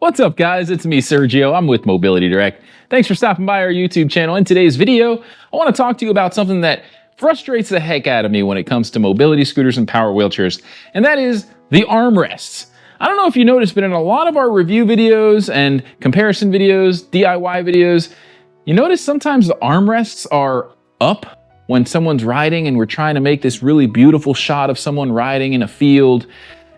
What's up, guys? It's me, Sergio. I'm with Mobility Direct. Thanks for stopping by our YouTube channel. In today's video, I want to talk to you about something that frustrates the heck out of me when it comes to mobility scooters and power wheelchairs, and that is the armrests. I don't know if you noticed, but in a lot of our review videos and comparison videos, DIY videos, you notice sometimes the armrests are up when someone's riding and we're trying to make this really beautiful shot of someone riding in a field.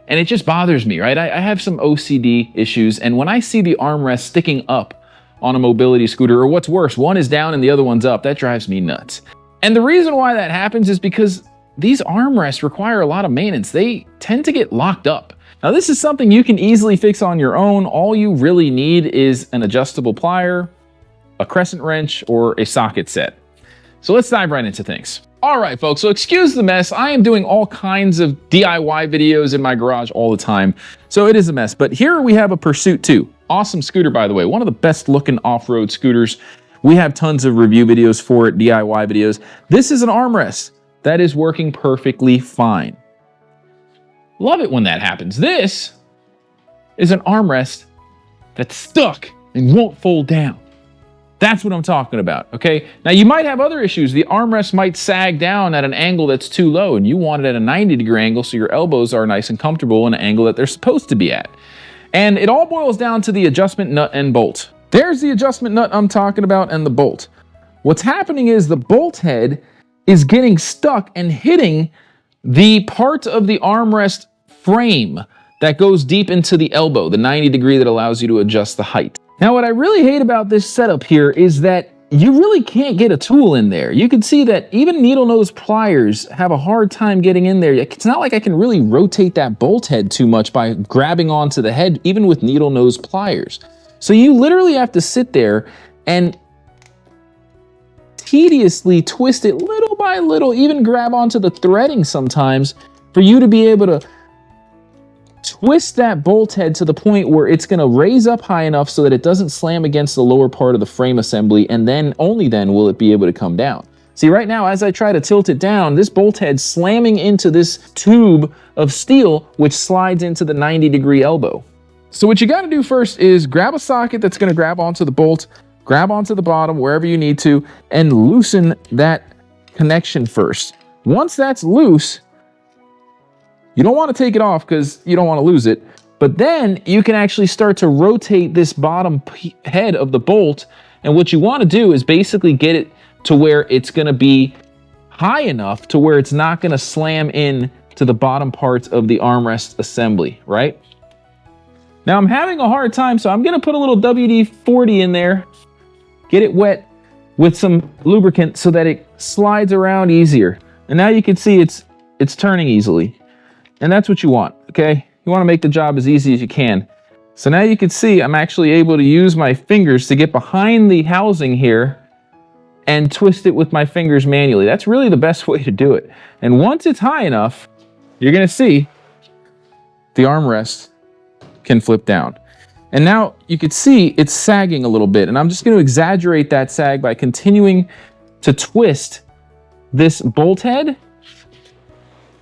And it just bothers me, right? I have some OCD issues, and when I see the armrest sticking up on a mobility scooter, or what's worse, one is down and the other one's up, that drives me nuts. And the reason why that happens is because these armrests require a lot of maintenance. They tend to get locked up. Now, this is something you can easily fix on your own. All you really need is an adjustable plier, a crescent wrench, or a socket set. So let's dive right into things. All right, folks, so excuse the mess. I am doing all kinds of DIY videos in my garage all the time, so it is a mess. But here we have a Pursuit 2. Awesome scooter, by the way. One of the best looking off-road scooters. We have tons of review videos for it, DIY videos. This is an armrest that is working perfectly fine. Love it when that happens. This is an armrest that's stuck and won't fold down. That's what I'm talking about, okay? Now, you might have other issues. The armrest might sag down at an angle that's too low, and you want it at a 90-degree angle so your elbows are nice and comfortable in an angle that they're supposed to be at. And it all boils down to the adjustment nut and bolt. There's the adjustment nut I'm talking about and the bolt. What's happening is the bolt head is getting stuck and hitting the part of the armrest frame that goes deep into the elbow, the 90-degree that allows you to adjust the height. Now, what I really hate about this setup here is that you really can't get a tool in there. You can see that even needle nose pliers have a hard time getting in there. It's not like I can really rotate that bolt head too much by grabbing onto the head, even with needle nose pliers. So you literally have to sit there and tediously twist it little by little, even grab onto the threading sometimes, for you to be able to twist that bolt head to the point where it's going to raise up high enough so that it doesn't slam against the lower part of the frame assembly, and then only then will it be able to come down. See, right now, as I try to tilt it down, this bolt head's slamming into this tube of steel, which slides into the 90-degree elbow. So what you got to do first is grab a socket that's going to grab onto the bolt, grab onto the bottom wherever you need to, and loosen that connection first. Once that's loose, you don't want to take it off because you don't want to lose it, but then you can actually start to rotate this bottom head of the bolt, and what you want to do is basically get it to where it's going to be high enough to where it's not going to slam in to the bottom parts of the armrest assembly, right? Now, I'm having a hard time, so I'm going to put a little WD-40 in there, get it wet with some lubricant so that it slides around easier. And now you can see it's turning easily. And that's what you want, okay? You want to make the job as easy as you can. So now you can see I'm actually able to use my fingers to get behind the housing here and twist it with my fingers manually. That's really the best way to do it. And once it's high enough, you're going to see the armrest can flip down. And now you can see it's sagging a little bit. And I'm just going to exaggerate that sag by continuing to twist this bolt head.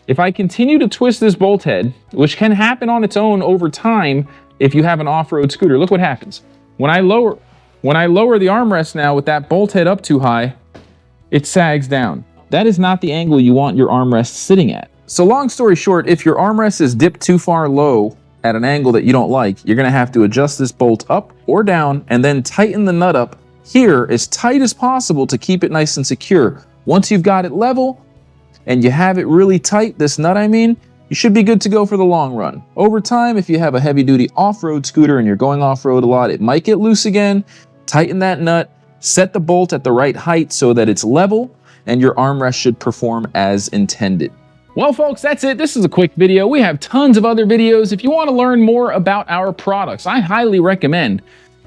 If I continue to twist this bolt head, which can happen on its own over time if you have an off-road scooter, look what happens. When I lower the armrest now with that bolt head up too high, it sags down. That is not the angle you want your armrest sitting at. So long story short, if your armrest is dipped too far low at an angle that you don't like, you're gonna have to adjust this bolt up or down and then tighten the nut up here as tight as possible to keep it nice and secure. Once you've got it level, and you have it really tight, this nut I mean, you should be good to go for the long run. Over time, if you have a heavy-duty off-road scooter and you're going off-road a lot, it might get loose again. Tighten that nut, set the bolt at the right height so that it's level, and your armrest should perform as intended. Well, folks, that's it. This is a quick video. We have tons of other videos. If you want to learn more about our products, I highly recommend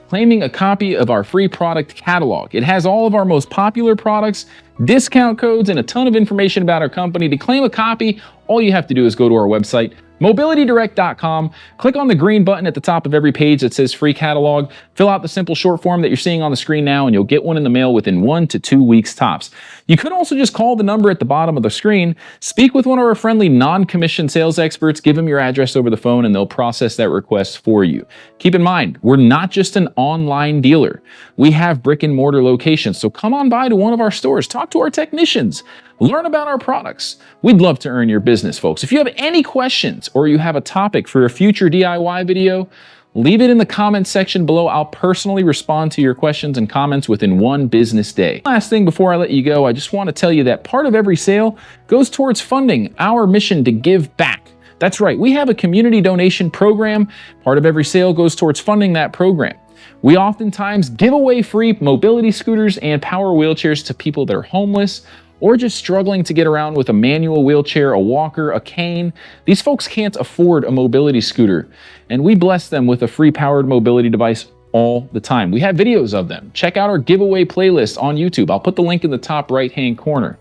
claiming a copy of our free product catalog. It has all of our most popular products, discount codes, and a ton of information about our company. To claim a copy, all you have to do is go to our website, mobilitydirect.com. Click on the green button at the top of every page that says free catalog. Fill out the simple short form that you're seeing on the screen now, and you'll get one in the mail within 1 to 2 weeks tops. You could also just call the number at the bottom of the screen, speak with one of our friendly non-commissioned sales experts, give them your address over the phone, and they'll process that request for you. Keep in mind, we're not just an online dealer. We have brick and mortar locations, so come on by to one of our stores, talk to our technicians, learn about our products. We'd love to earn your business, folks. If you have any questions or you have a topic for a future DIY video, leave it in the comments section below. I'll personally respond to your questions and comments within 1 business day. Last thing before I let you go, I just want to tell you that part of every sale goes towards funding our mission to give back. That's right, we have a community donation program. Part of every sale goes towards funding that program. We oftentimes give away free mobility scooters and power wheelchairs to people that are homeless or just struggling to get around with a manual wheelchair, a walker, a cane. These folks can't afford a mobility scooter, and we bless them with a free powered mobility device all the time. We have videos of them. Check out our giveaway playlist on YouTube. I'll put the link in the top right-hand corner.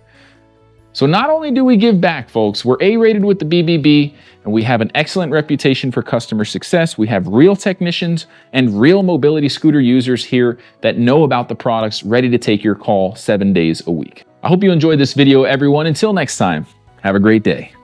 So not only do we give back, folks, we're A-rated with the BBB, and we have an excellent reputation for customer success. We have real technicians and real mobility scooter users here that know about the products, ready to take your call 7 days a week. I hope you enjoyed this video, everyone. Until next time, have a great day.